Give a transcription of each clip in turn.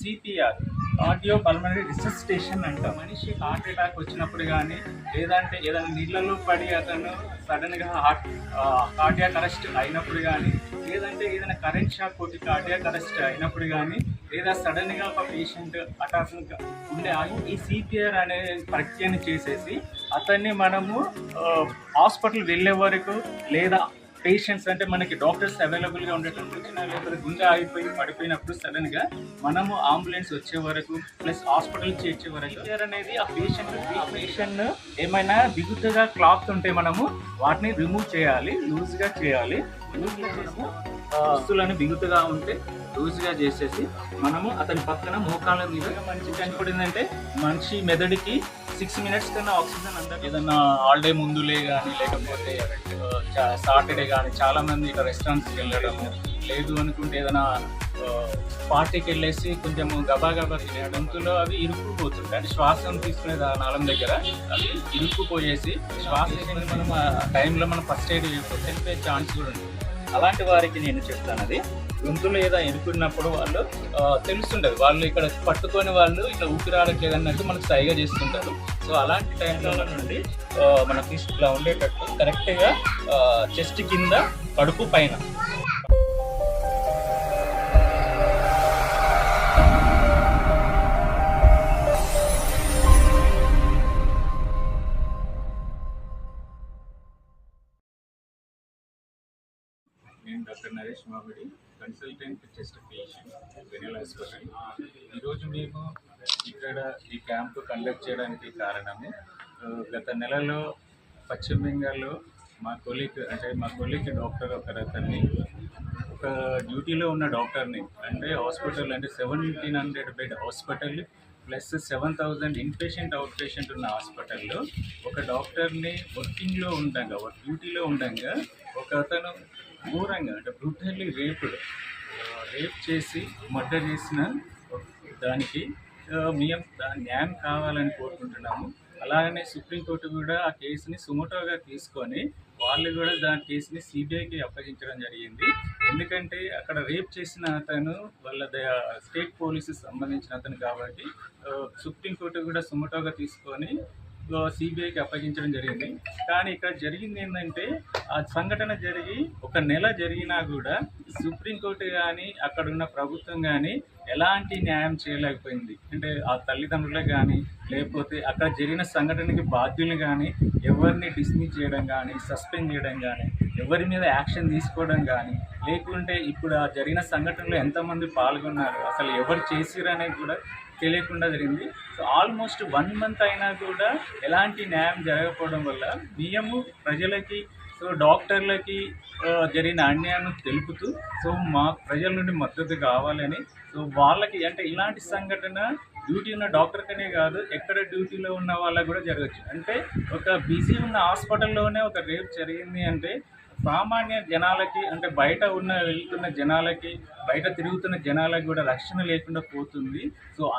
CPR cardio pulmonary resuscitation అంటాం. మనిషి heart attack వచ్చినప్పుడు కానీ లేదంటే ఏదైనా నీళ్ళలో పడి అతను సడన్గా కార్డియాక్ అరెస్ట్ అయినప్పుడు కానీ లేదంటే ఏదైనా కరెంట్ షాక్ కొట్టి కార్డియాక్ అరెస్ట్ అయినప్పుడు కానీ లేదా సడన్గా ఒక పేషెంట్ హఠాత్తుగా ఉండే ఈ సిపిఆర్ అనే ప్రక్రియను చేసేసి అతన్ని మనము హాస్పిటల్ వెళ్ళే వరకు లేదా పేషెంట్స్ అంటే మనకి డాక్టర్స్ అవైలబుల్గా ఉండేటప్పుడు లేకపోతే గుండె ఆగిపోయి పడిపోయినప్పుడు సడన్గా మనము అంబులెన్స్ వచ్చే వరకు ప్లస్ హాస్పిటల్ చేర్చే వరకు అనేది ఆ పేషెంట్ ఏమైనా బిగుతుగా క్లాత్ ఉంటే మనము వాటిని రిమూవ్ చేయాలి, లూజ్గా చేయాలి. లూజ్గా మనము వస్తువులను బిగుతుగా ఉంటే లూజ్గా చేసేసి మనము అతని పక్కన మోకాళ్ళ మీద మంచి కనపడిందంటే మనిషి మెదడుకి 6 minutes కన్నా ఆక్సిజన్ అందరు. ఏదన్నా హాలిడే ముందులే కానీ లేకపోతే సాటర్డే కానీ చాలామంది ఇట్లా రెస్టారెంట్స్కి వెళ్ళడము, లేదు అనుకుంటే ఏదైనా పార్టీకి వెళ్ళేసి కొంచెం గబా తినేడంతులో అవి ఇరుక్కుపోతుంటాయి. అంటే శ్వాసను తీసుకునే నాళం దగ్గర అవి ఇరుక్కుపోయేసి శ్వాస మనం ఆ టైంలో మనం ఫస్ట్ ఎయిడ్ చనిపోయే ఛాన్స్ కూడా ఉంటుంది. అలాంటి వారికి నేను చెప్తాను, అది గొంతులు ఏదో ఎనుకున్నప్పుడు వాళ్ళు తెలుస్తుంటుంది, వాళ్ళు ఇక్కడ పట్టుకొని వాళ్ళు ఇట్లా ఊపిరాడట్లేదన్నట్టు మనకు సైగా చేస్తుంటారు. సో అలాంటి టైంలో నుండి మనకి ఇట్లా ఉండేటట్టు కరెక్ట్గా చెస్ట్ కింద కడుపు పైన నేను డాక్టర్ నరేష్ మామిడి, consultant chest patient, Vennela hospital. ఈరోజు మేము ఇక్కడ ఈ క్యాంపు కండక్ట్ చేయడానికి కారణము, గత నెలలో పశ్చిమ బెంగాల్లో మా కొలీగ్ డాక్టర్ ఒకరతన్ని ఒక డ్యూటీలో ఉన్న డాక్టర్ని అంటే హాస్పిటల్ అంటే 1700 bed hospital plus 7000 inpatient out patient ఉన్న హాస్పిటల్లో ఒక డాక్టర్ని డ్యూటీలో ఉండగా ఒక అతను ఘోరంగా అంటే బ్రూటల్లీ రేప్ చేసి మర్డర్ చేసిన దానికి మేము న్యాయం కావాలని కోరుకుంటున్నాము. అలాగనే సుప్రీంకోర్టు కూడా ఆ కేసుని సుమోటోగా తీసుకొని వాళ్ళు కూడా దాని కేసుని సిబిఐకి అప్పగించడం జరిగింది. ఎందుకంటే అక్కడ రేప్ చేసిన అతను వాళ్ళ స్టేట్ పోలీసు సంబంధించిన అతను కాబట్టి సుప్రీంకోర్టు కూడా సుమోటోగా తీసుకొని సిబిఐకి అప్పగించడం జరిగింది. కానీ ఇక్కడ జరిగింది ఏంటంటే ఆ సంఘటన జరిగి 1 నెల జరిగినా కూడా సుప్రీంకోర్టు కానీ అక్కడ ఉన్న ప్రభుత్వం కానీ ఎలాంటి న్యాయం చేయలేకపోయింది. అంటే ఆ తల్లిదండ్రులకు కానీ లేకపోతే అక్కడ జరిగిన సంఘటనకి బాధ్యులు కానీ ఎవరిని డిస్మిస్ చేయడం కానీ సస్పెండ్ చేయడం కానీ ఎవరి మీద యాక్షన్ తీసుకోవడం కానీ లేకుంటే ఇప్పుడు ఆ జరిగిన సంఘటనలో ఎంతమంది పాల్గొన్నారు అసలు ఎవరు చేసిరు అనేది కూడా తెలియకుండా జరిగింది. సో ఆల్మోస్ట్ 1 month అయినా కూడా ఎలాంటి న్యాయం జరగకపోవడం వల్ల మేము ప్రజలకి డాక్టర్లకి జరిగిన అన్యాయాన్ని తెలుపుతూ మా ప్రజల నుండి మద్దతు కావాలని వాళ్ళకి అంటే ఇలాంటి సంఘటన డ్యూటీ ఉన్న డాక్టర్కనే కాదు ఎక్కడ డ్యూటీలో ఉన్న వాళ్ళకు కూడా జరగచ్చు. అంటే ఒక బిజీ ఉన్న హాస్పిటల్లోనే ఒక రేప్ జరిగింది అంటే సామాన్య జనాలకి అంటే బయట వెళ్తున్న జనాలకి బయట తిరుగుతున్న జనాలకి కూడా రక్షణ లేకుండా పోతుంది.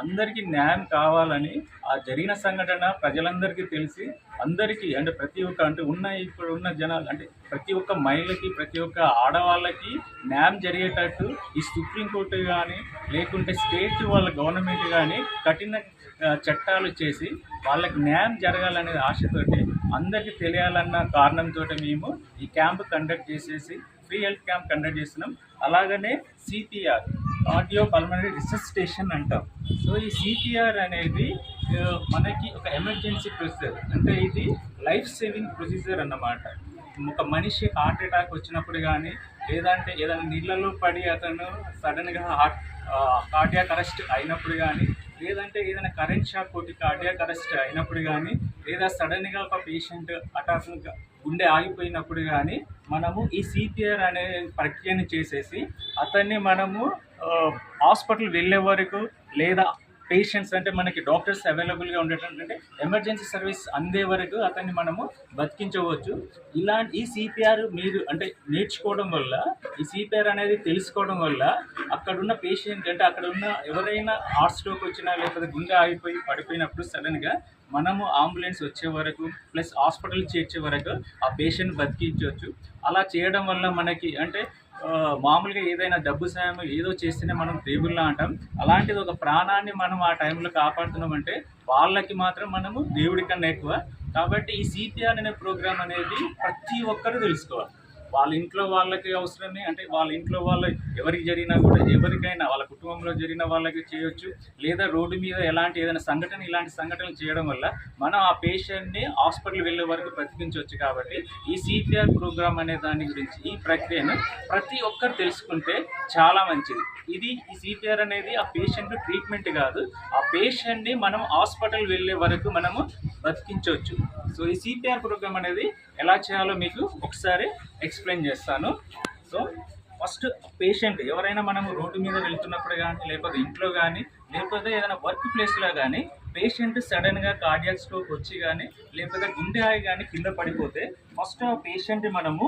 అందరికీ న్యాయం కావాలని ఆ జరిగిన సంఘటన ప్రజలందరికీ తెలిసి అందరికీ అంటే ప్రతి ఒక్క ఇప్పుడు ఉన్న జనాలు అంటే ప్రతి ఒక్క మహిళకి ప్రతి ఒక్క ఆడవాళ్ళకి న్యాయం జరిగేటట్టు ఈ సుప్రీంకోర్టు కానీ లేకుంటే స్టేట్ వాళ్ళ గవర్నమెంట్ కానీ కఠిన చట్టాలు చేసి వాళ్ళకి న్యాయం జరగాలనే ఆశతోటి అందరికీ తెలియాలన్న కారణంతో మేము ఈ క్యాంప్ కండక్ట్ చేసేసి ఫ్రీ హెల్త్ క్యాంప్ కండక్ట్ చేస్తున్నాం. అలాగనే సిపిఆర్ కార్డియో పల్మనరీ రిససిటేషన్ అంటాం. ఈ సిపిఆర్ అనేది మనకి ఒక ఎమర్జెన్సీ ప్రొసీజర్, అంటే ఇది లైఫ్ సేవింగ్ ప్రొసీజర్ అన్నమాట. ఒక మనిషి హార్ట్ అటాక్ వచ్చినప్పుడు కానీ లేదంటే ఏదైనా నీళ్ళలో పడి అతను సడన్గా కార్డియాక్ అరెస్ట్ అయినప్పుడు కానీ లేదంటే ఏదైనా కరెంట్ షాక్ కొట్టి కార్డియాక్ అరెస్ట్ అయినప్పుడు కానీ లేదా సడన్గా ఒక పేషెంట్ హఠాత్తుగా గుండె ఆగిపోయినప్పుడు కానీ మనము ఈ సిపిఆర్ అనే ప్రక్రియను చేసేసి అతన్ని మనము హాస్పిటల్ వెళ్ళే వరకు లేదా పేషెంట్స్ అంటే మనకి డాక్టర్స్ అవైలబుల్గా ఉండేటంటే ఎమర్జెన్సీ సర్వీస్ అందే వరకు అతన్ని మనము బతికించవచ్చు. ఈ సిపిఆర్ మీరు అంటే నేర్చుకోవడం వల్ల ఈ సిపిఆర్ అనేది తెలుసుకోవడం వల్ల అక్కడున్న పేషెంట్ అంటే అక్కడ ఉన్న ఎవరైనా హార్ట్ స్ట్రోక్ వచ్చినా లేకపోతే గుండె ఆగిపోయి పడిపోయినప్పుడు సడన్గా మనము అంబులెన్స్ వచ్చే వరకు ప్లస్ హాస్పిటల్ చేర్చే వరకు ఆ పేషెంట్ బతికించవచ్చు. అలా చేయడం వల్ల మనకి అంటే మామూలుగా ఏదైనా డబ్బు సాయం ఏదో చేస్తేనే మనం దేవుళ్ళ అంటాం. అలాంటిది ఒక ప్రాణాన్ని మనం ఆ టైంలో కాపాడుతున్నామంటే వాళ్ళకి మాత్రం మనము దేవుడి కన్నా ఎక్కువ. కాబట్టి ఈ సిపిఆర్ అనే ప్రోగ్రామ్ అనేది ప్రతి ఒక్కరూ తెలుసుకోవాలి. వాళ్ళ ఇంట్లో వాళ్ళకి అవసరమే, అంటే వాళ్ళ ఇంట్లో వాళ్ళ ఎవరికి జరిగినా కూడా, ఎవరికైనా వాళ్ళ కుటుంబంలో జరిగిన వాళ్ళకి చేయొచ్చు. లేదా రోడ్డు మీద ఏదైనా ఇలాంటి సంఘటనలు చేయడం వల్ల మనం ఆ పేషెంట్ని హాస్పిటల్ వెళ్ళే వరకు బ్రతికించవచ్చు. కాబట్టి ఈ సిపిఆర్ ప్రోగ్రామ్ అనే దాని గురించి, ఈ ప్రక్రియను ప్రతి ఒక్కరు తెలుసుకుంటే చాలా మంచిది. ఈ సిపిఆర్ అనేది ఆ పేషెంట్ ట్రీట్మెంట్ కాదు, ఆ పేషెంట్ని మనం హాస్పిటల్ వెళ్ళే వరకు మనము బ్రతికించవచ్చు. సో ఈ సిపిఆర్ ప్రోగ్రామ్ అనేది ఎలా చేయాలో మీకు ఒకసారి ఎక్స్ప్లెయిన్ చేస్తాను. సో ఫస్ట్ పేషెంట్ ఎవరైనా మనము రోడ్డు మీద వెళ్తున్నప్పుడు కానీ, లేకపోతే ఇంట్లో కానీ, లేకపోతే ఏదైనా వర్క్ ప్లేస్లో కానీ పేషెంట్ సడన్గా కార్డియాక్ స్ట్రోక్ వచ్చి కానీ, లేకపోతే గుండె ఆగి కానీ కింద పడిపోతే ఫస్ట్ ఆ పేషెంట్ మనము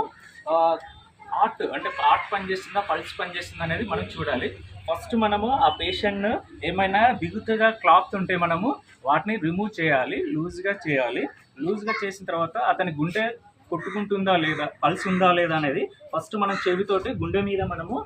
హార్ట్ పనిచేస్తుందా, పల్స్ పనిచేస్తుందా అనేది మనం చూడాలి. ఫస్ట్ మనము ఆ పేషెంట్ ఏమైనా బిగుతుగా క్లాత్ ఉంటే మనము వాటిని రిమూవ్ చేయాలి, లూజ్గా చేయాలి. లూజ్గా చేసిన తర్వాత అతని గుండె కొట్టుకుంటుందా లేదా, పల్స్ ఉందా లేదా అనేది ఫస్ట్ మనం చెవితోటి గుండె మీద మనము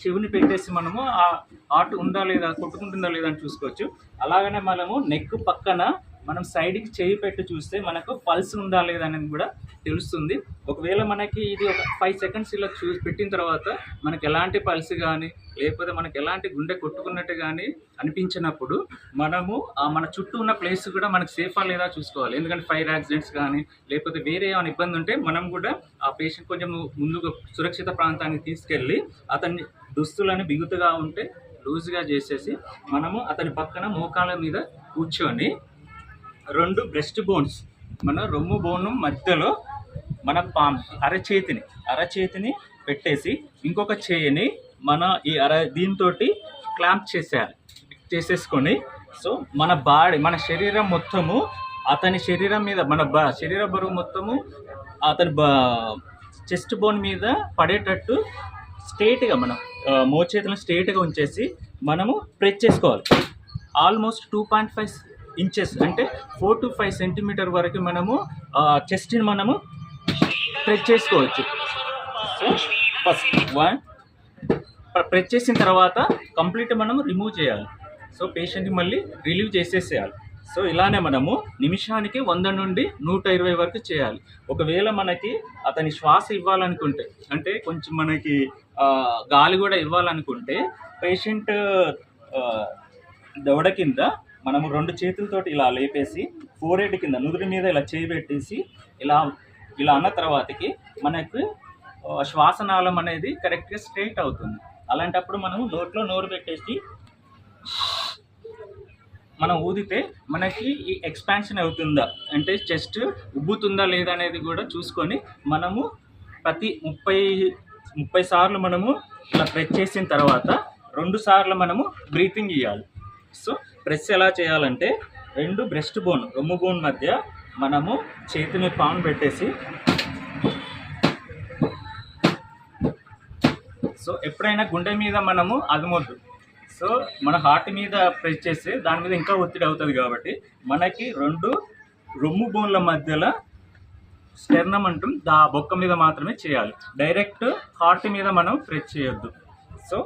చెవిని పెట్టేసి మనము ఆ హార్ట్ ఉందా లేదా, కొట్టుకుంటుందా లేదా అని చూసుకోవచ్చు. అలాగనే మనము నెక్ పక్కన మనం సైడ్కి చేయి పెట్టి చూస్తే మనకు పల్స్ ఉందా లేదా అనేది కూడా తెలుస్తుంది. ఒకవేళ మనకి ఇది ఒక 5 సెకండ్స్ ఇలా పెట్టిన తర్వాత మనకి ఎలాంటి పల్స్ కానీ, లేకపోతే మనకి ఎలాంటి గుండె కొట్టుకున్నట్టు కానీ అనిపించినప్పుడు మనము మన చుట్టూ ఉన్న ప్లేస్ కూడా మనకు సేఫా లేదా చూసుకోవాలి. ఎందుకంటే ఫైర్ యాక్సిడెంట్స్ కానీ, లేకపోతే వేరే ఏమైనా ఇబ్బంది ఉంటే మనం కూడా ఆ పేషెంట్ కొంచెం ముందుగా సురక్షిత ప్రాంతానికి తీసుకెళ్ళి అతన్ని దుస్తులను బిగుతుగా ఉంటే లూజ్గా చేసేసి మనము అతని పక్కన మోకాళ్ళ మీద కూర్చొని 2 బ్రెస్ట్ బోన్స్, మన రొమ్ము బోను మధ్యలో మన అరచేతిని పెట్టేసి ఇంకొక చేయిని మన ఈ దీంతో క్లాంప్ చేసేసుకొని, సో మన శరీరం మొత్తము అతని శరీరం మీద, శరీర బరువు మొత్తము అతని చెస్ట్ బోన్ మీద పడేటట్టు స్ట్రేట్గా మనం మోచేతులను స్ట్రేట్గా ఉంచేసి మనము ప్రెస్ చేసుకోవాలి. ఆల్మోస్ట్ 2.5 ఇంచెస్ అంటే 4 to 5 సెంటీమీటర్ వరకు మనము చెస్ట్ని మనము ప్రెస్ చేసుకోవచ్చు. సో ఫస్ట్ ప్రెస్ చేసిన తర్వాత కంప్లీట్ మనము రిమూవ్ చేయాలి. సో పేషెంట్కి మళ్ళీ రిలీవ్ చేసేసేయాలి. సో ఇలానే మనము నిమిషానికి 100 నుండి 120 వరకు చేయాలి. ఒకవేళ మనకి అతని శ్వాస ఇవ్వాలనుకుంటే, అంటే కొంచెం మనకి గాలి కూడా ఇవ్వాలనుకుంటే పేషెంట్ దవడ కింద మనము 2 చేతులతోటి ఇలా లేపేసి ఫోర్హెడ్ కింద నుదురు మీద ఇలా చేయి పెట్టేసి ఇలా అన్న తర్వాతకి మనకు శ్వాసనాళం అనేది కరెక్ట్గా స్ట్రైట్ అవుతుంది. అలాంటప్పుడు మనము నోట్లో నోరు పెట్టేసి మనం ఊదితే మనకి ఈ ఎక్స్పాన్షన్ అవుతుందా, అంటే చెస్ట్ ఉబ్బుతుందా లేదా అనేది కూడా చూసుకొని మనము ప్రతి 30 సార్లు మనము ఇలా ప్రెస్ చేసిన తర్వాత 2 సార్లు మనము బ్రీతింగ్ ఇవ్వాలి. సో ప్రెస్ ఎలా చేయాలంటే 2 బ్రెస్ట్ బోన్, రొమ్ము బోన్ మధ్య మనము చేతిని పాన్ పెట్టేసి, సో ఎప్పుడైనా గుండె మీద మనము అదమొద్దు. సో మన హార్ట్ మీద ప్రెస్ చేస్తే దాని మీద ఇంకా ఒత్తిడి అవుతుంది. కాబట్టి మనకి 2 రొమ్ము బోన్ల మధ్యలో స్టెర్నమ్ అంటాం, బొక్క మీద మాత్రమే చేయాలి. డైరెక్ట్ హార్ట్ మీద మనం ప్రెస్ చేయొద్దు. సో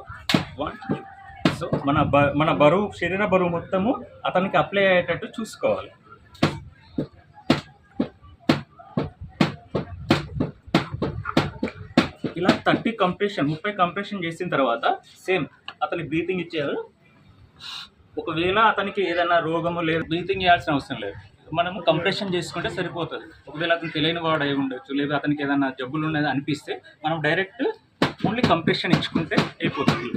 మన బరువు, శరీర బరువు మొత్తము అతనికి అప్లై అయ్యేటట్టు చూసుకోవాలి. ఇలా 30 కంప్రెషన్ చేసిన తర్వాత సేమ్ అతనికి బ్రీతింగ్ ఇచ్చారు. ఒకవేళ అతనికి ఏదైనా రోగము లేదు, బ్రీతింగ్ చేయాల్సిన అవసరం లేదు, మనము కంప్రెషన్ చేసుకుంటే సరిపోతుంది. ఒకవేళ అతను తెలియని వాడు అయి ఉండొచ్చు, లేదా అతనికి ఏదైనా జబ్బులు ఉన్నది అనిపిస్తే మనం డైరెక్ట్ ఓన్లీ కంప్రెషన్ ఇచ్చుకుంటే అయిపోతుంది.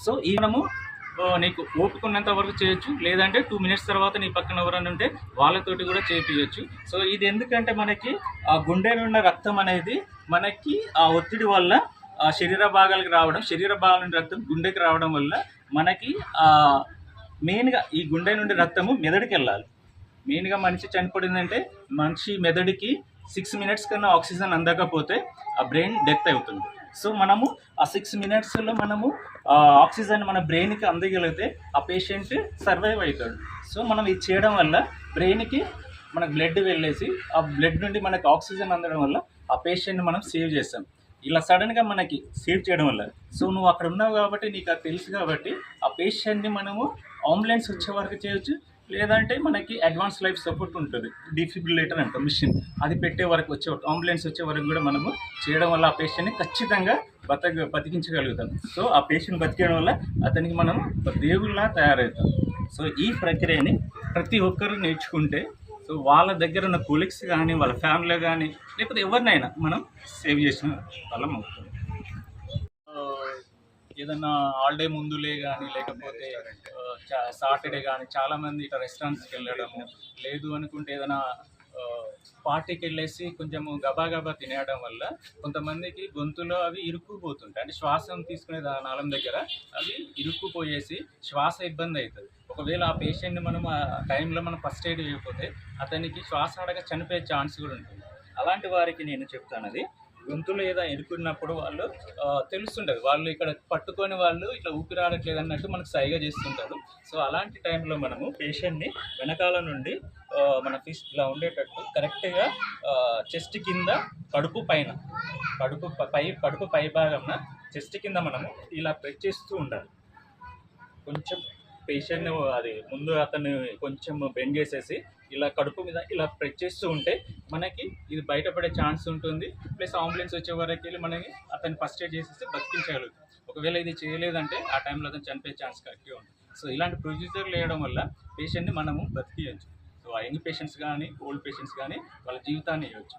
సో ఈ మనము నీకు ఓపుకున్నంత వరకు చేయొచ్చు, లేదంటే 2 minutes తర్వాత నీ పక్కన ఎవరైనా ఉంటే వాళ్ళతోటి కూడా చేయించవచ్చు. సో ఇది ఎందుకంటే మనకి ఆ గుండెలో ఉన్న రక్తం అనేది మనకి ఆ ఒత్తిడి వల్ల శరీర భాగాలకు రావడం, శరీర భాగాల నుండి రక్తం గుండెకి రావడం వల్ల మనకి మెయిన్గా ఈ గుండె నుండి రక్తము మెదడుకి వెళ్ళాలి. మెయిన్గా మనిషి చనిపోయిందంటే మనిషి మెదడుకి 6 minutes కన్నా ఆక్సిజన్ అందకపోతే ఆ బ్రెయిన్ డెత్ అవుతుంది. సో మనము ఆ 6 minutesలో మనము ఆక్సిజన్ మన బ్రెయిన్కి అందగలిగితే ఆ పేషెంట్ సర్వైవ్ అవుతాడు. సో మనం ఇది చేయడం వల్ల బ్రెయిన్కి మనకు బ్లడ్ వెళ్ళేసి ఆ బ్లడ్ నుండి మనకు ఆక్సిజన్ అందడం వల్ల ఆ పేషెంట్ని మనం సేవ్ చేస్తాం. ఇలా సడన్గా మనకి సేవ్ చేయడం వల్ల, సో నువ్వు అక్కడ ఉన్నావు కాబట్టి నీకు అది తెలుసు కాబట్టి ఆ పేషెంట్ని మనము అంబులెన్స్ వచ్చే వరకు చేయొచ్చు, లేదంటే మనకి అడ్వాన్స్ లైఫ్ సపోర్ట్ ఉంటుంది, డిఫిబ్రిలేటర్ అంట మిషన్, అది పెట్టే వరకు వచ్చే అంబులెన్స్ వచ్చే వరకు కూడా మనము చేయడం వల్ల ఆ పేషెంట్ని ఖచ్చితంగా బతికించగలుగుతాం. సో ఆ పేషెంట్ బతికేయడం వల్ల అతనికి మనం దేవుళ్ళ తయారవుతాం. సో ఈ ప్రక్రియని ప్రతి ఒక్కరూ నేర్చుకుంటే, సో వాళ్ళ దగ్గర ఉన్న కొలీగ్స్ కానీ వాళ్ళ ఫ్యామిలీ కానీ లేకపోతే ఎవరినైనా మనం సేవ్ చేసిన వాళ్ళం అవుతుంది. ఏదన్నా హాలిడే ముందులే కానీ లేకపోతే సాటర్డే కానీ చాలామంది ఇట్లా రెస్టారెంట్స్కి వెళ్ళడము, లేదు అనుకుంటే ఏదైనా పార్టీకి వెళ్ళేసి కొంచెము గబా గబా తినేయడం వల్ల కొంతమందికి గొంతులో అవి ఇరుక్కుపోతుంటాయి. అంటే శ్వాసం తీసుకునే నాళం దగ్గర అవి ఇరుక్కుపోయేసి శ్వాస ఇబ్బంది అవుతుంది. ఒకవేళ ఆ పేషెంట్ని మనం ఆ టైంలో మనం ఫస్ట్ ఎయిడ్ చేయకపోతే అతనికి శ్వాస ఆడగా చనిపోయే ఛాన్స్ కూడా ఉంటుంది. అలాంటి వారికి నేను చెప్తాను, అది గొంతులో ఏదో ఇరుక్కున్నప్పుడు వాళ్ళు తెలుస్తుంటుంది, వాళ్ళు ఇక్కడ పట్టుకొని వాళ్ళు ఇట్లా ఊపిరి ఆడట్లేదు అన్నట్టు మనకు సైగ చేస్తుంటారు. సో అలాంటి టైంలో మనము పేషెంట్ని వెనకాల నుండి మన ఫిష్ ఇలా ఉండేటట్టు కరెక్ట్గా చెస్ట్ కింద కడుపు పైన కడుపు పై భాగంన చెస్ట్ కింద మనము ఇలా ప్రెస్ చేస్తూ ఉండాలి. కొంచెం పేషెంట్ని అది ముందు అతన్ని కొంచెం బెండ్ చేసేసి ఇలా కడుపు మీద ఇలా ప్రెస్ చేస్తూ ఉంటే మనకి ఇది బయటపడే ఛాన్స్ ఉంటుంది. ప్లస్ అంబులెన్స్ వచ్చే వరకు వెళ్ళి మనకి అతన్ని ఫస్ట్ ఎయిడ్ చేసేసి బతికించగలుగుతాం. ఒకవేళ ఇది చేయలేదంటే ఆ టైంలో అతను చనిపోయే ఛాన్స్ కరెక్ట్గా ఉంటుంది. సో ఇలాంటి ప్రొసీజర్లు వేయడం వల్ల పేషెంట్ని మనము బతికియచ్చు. సో యంగ్ పేషెంట్స్ కానీ ఓల్డ్ పేషెంట్స్ కానీ వాళ్ళ జీవితాన్ని ఇవ్వచ్చు.